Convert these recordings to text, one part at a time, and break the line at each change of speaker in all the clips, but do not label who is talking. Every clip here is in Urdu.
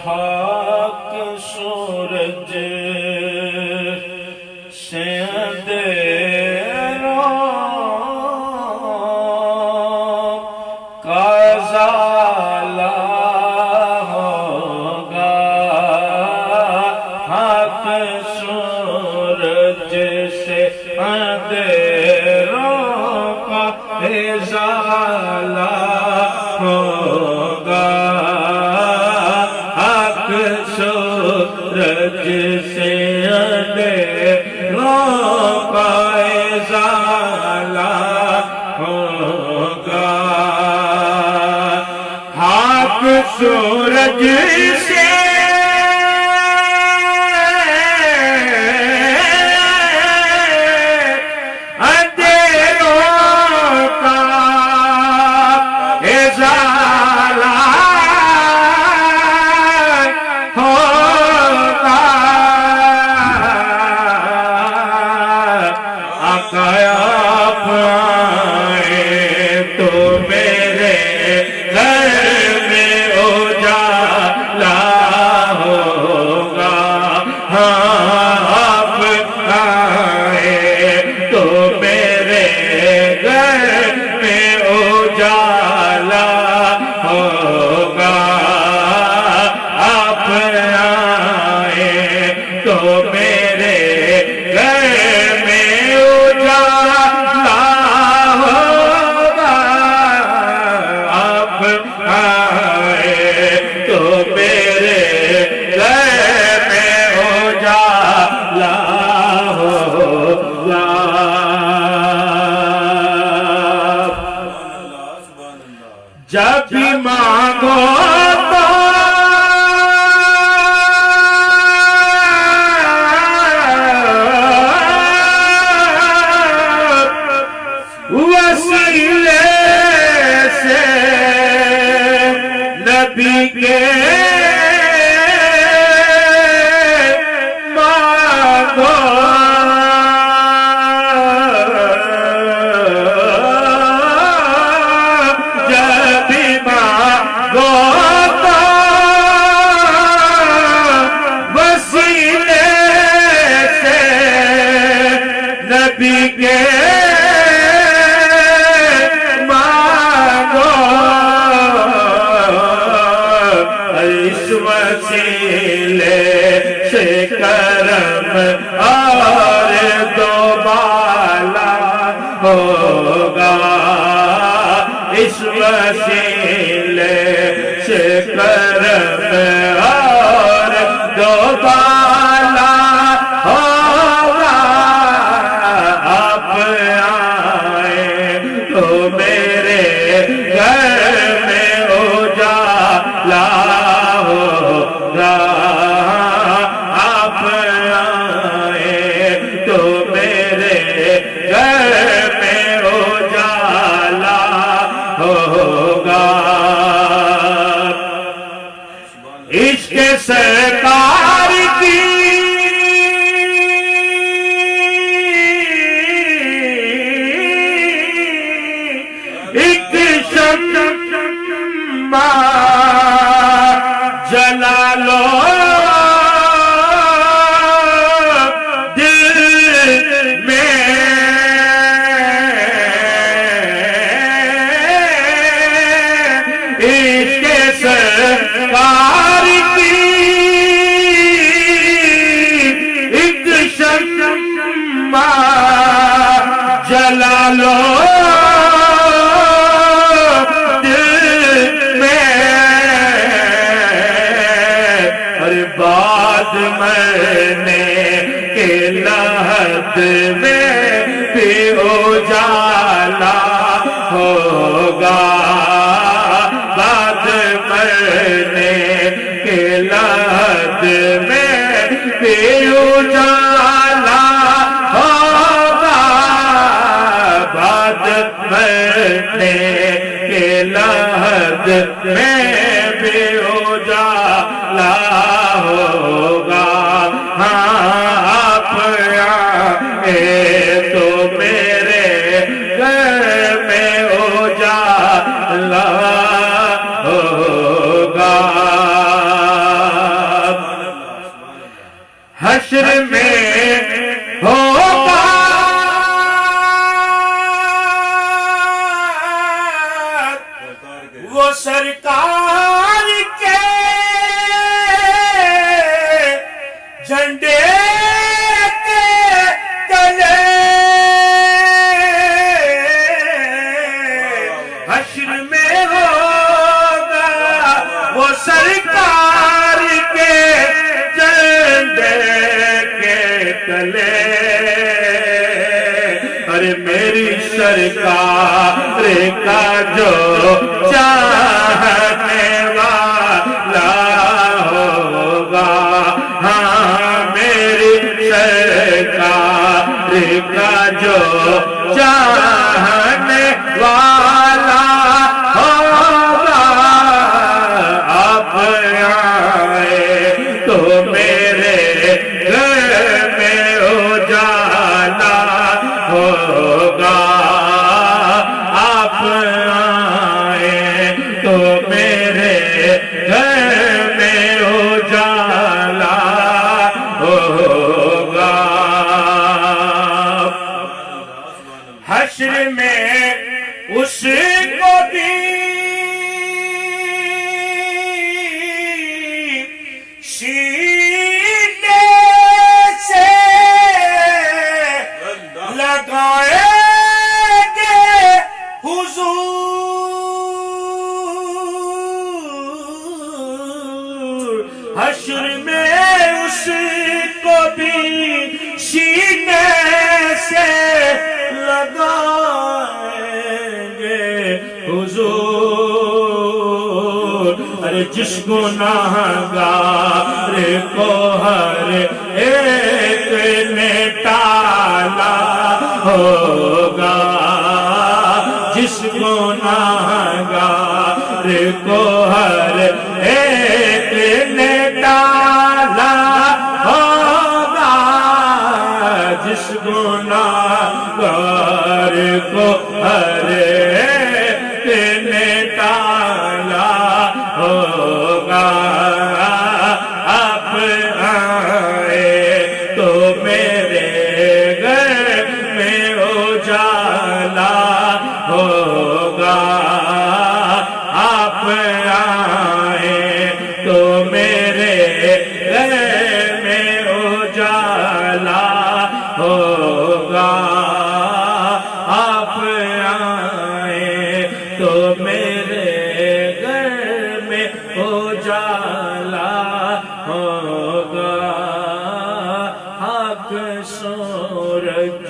حق سورج سے اندھیروں کا ازالہ ہوگا، حق سورج سے اندھیروں کا ازالہ ہوگا، حق سورج سے اندھیروں کا ازالہ ہوگا، حق سورج سے آپ آئے تو میرے گھر میں اجالا ہوگا، آپ آئے تو میرے گھر میں اجالا ہوگا، آپ آئے تو میرے گھر جب بھی مانگو تو وسیلے سے نبی کے مانگو، نبی کے مانگو، اس وسیلے سے کرم اور دوبالا ہوگا، اس وسیلے سے کرم اور دوبالا ہوگا، آپ آئے تو میرے گھر میں اجالا ہوگا، آپ آئے تو میرے گھر میں اجالا ہوگا، عشق سرکار کی ایک شمع جلا لو دل میں، عشق سرکار کی ایک شمع جلا لو بعد مرنے کے لحد میں بھی اجالا ہوگا، بعد مرنے کے لحد میں بھی اجالا ہوگا، بعد مرنے کے لحد میں بھی اجالا ہوگا، آپ آئے تو میرے گھر میں اجالا ہوگا، کا جو چاہنے والا ہوگا آپ آئے تو میرے گھر میں اجالا ہوگا آپ آئے تو میرے گھر میں اجالا ہوگا حشر میں اس کو بھی سینے سے لگائیں گے حضور حشر میں اس کو بھی سینے سے لگائیں گے حضور ارے جس گناہگار کو ہر ایک نے ٹالا ہوگا جس گناہگار کو ہر ایک نے ٹالا ہوگا جس گناہگار کو ہر ایک نے ٹالا ہوگا آپ آئے تو میرے گھر میں اجالا ہوگا آپ آئے تو میرے گھر میں اجالا ہوگا آپ آئے تو میرے گھر میں اجالا ہوگا حق سورج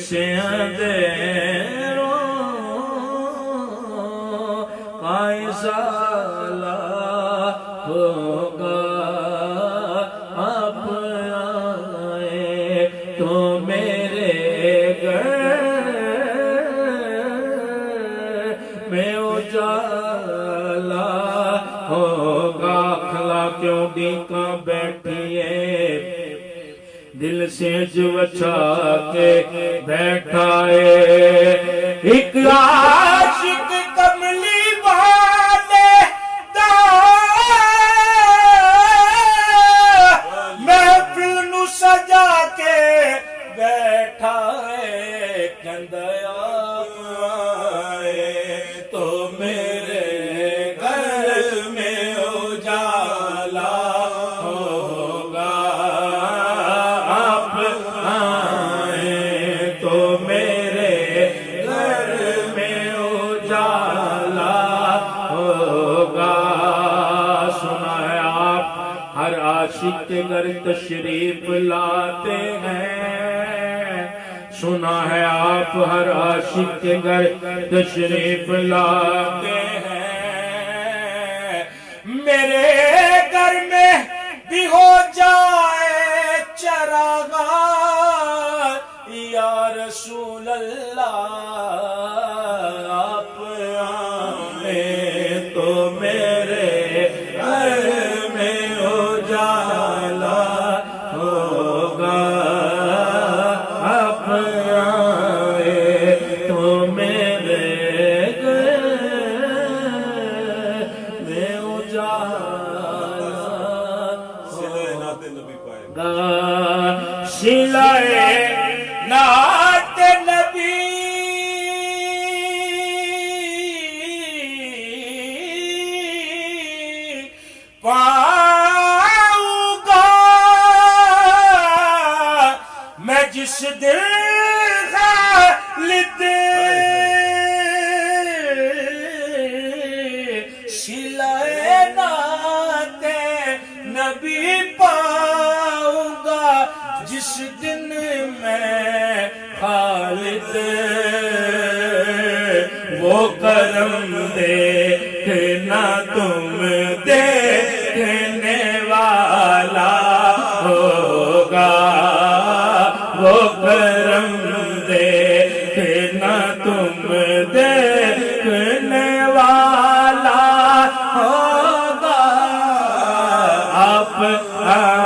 سے اندھیروں کا ازالہ ہوگا آپ آئے تو میرے گھر میں اجالا ہوگا کھلا کیوں ڈیکا بیٹھیے دل سے جو اچھا کے بیٹھا ہے ایک عاشق کملی والے دا محفل نو سجا کے بیٹھا ہے کندیا تو میرے گھر میں اجالا ہوگا آپ آئے تو میرے گھر میں اجالا ہوگا سنا ہے آپ ہر عاشق کے گھر تشریف لاتے ہیں سنا ہے آپ ہر عاشق کے گھر تشریف لاتے ہیں میرے گھر میں بھی ہو جائے چراغاں یا رسول اللہ آپ آئے تو میرے گھر میں اجالا ہوگا آپ آئے تو میرے گھر میں اجالا ہوگا سلائے نعت نبی پاؤں گا میں جس دل خالد سلائے نعت نبی پاؤں گا جس دن میں خالد وہ کرم دیکھنا تم دیکھنے والا ہوگا وہ کرم آپ